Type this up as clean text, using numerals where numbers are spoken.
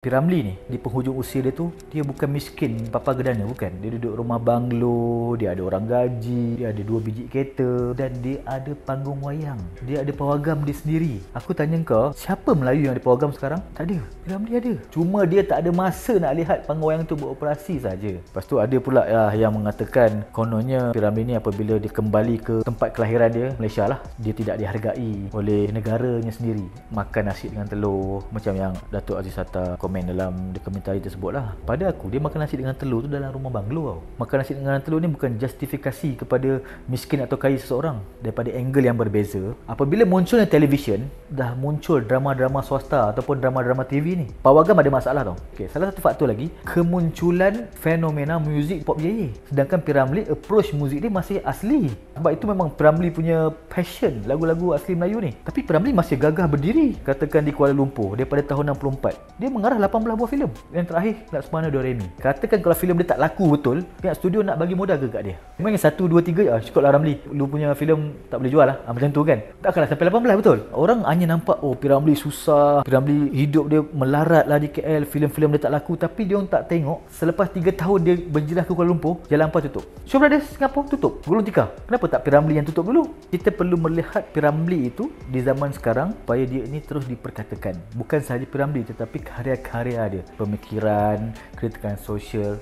P.Ramlee ni, di penghujung usia dia tu, dia bukan miskin papa gedana, bukan. Dia duduk rumah banglo, dia ada orang gaji, dia ada 2 biji kereta dan dia ada panggung wayang. Dia ada pawagam dia sendiri. Aku tanya kau, siapa Melayu yang ada pawagam sekarang? Tak ada. P.Ramlee ada. Cuma dia tak ada masa nak lihat panggung wayang tu beroperasi saja. Lepas tu ada pula yang mengatakan kononnya P.Ramlee ni apabila dia kembali ke tempat kelahiran dia, Malaysia lah, dia tidak dihargai oleh negaranya sendiri. Makan nasi dengan telur, macam yang Datuk Aziz Hatta komen dalam dokumentari tersebut lah. Pada aku, dia makan nasi dengan telur tu dalam rumah banglo tau. Makan nasi dengan telur ni bukan justifikasi kepada miskin atau kaya seseorang. Daripada angle yang berbeza, apabila munculnya televisyen, dah muncul drama-drama swasta ataupun drama-drama TV ni, pawagam ada masalah tau. Okay, salah satu faktor lagi, kemunculan fenomena muzik pop yeye. Sedangkan P.Ramlee approach muzik dia masih asli. Sebab itu memang P.Ramlee punya passion lagu-lagu asli Melayu ni. Tapi P.Ramlee masih gagah berdiri, katakan di Kuala Lumpur daripada tahun 64. Dia mengarah 18 buah filem. Yang terakhir Laksamana Dua Remi. Katakan kalau filem dia tak laku betul, pihak studio nak bagi modal ke kat dia? Memang yang 1, 2, 3 cukup lah Ramlee. Lu punya filem tak boleh jual lah. Macam tu kan. Takkanlah sampai 18 betul. Orang hanya nampak P.Ramlee susah, P.Ramlee hidup dia melarat lah di KL, filem-filem dia tak laku. Tapi dia orang tak tengok selepas 3 tahun dia berjirah ke Kuala Lumpur, Jalan Ampas tutup, Shaw Brothers Singapore tutup, Gulung Tikar. Kenapa tak P.Ramlee yang tutup dulu? Kita perlu melihat P.Ramlee itu di zaman sekarang supaya dia ini terus diperkatakan. Bukan sahaja P.Ramlee tetapi karya-karya dia, pemikiran, kritikan sosial.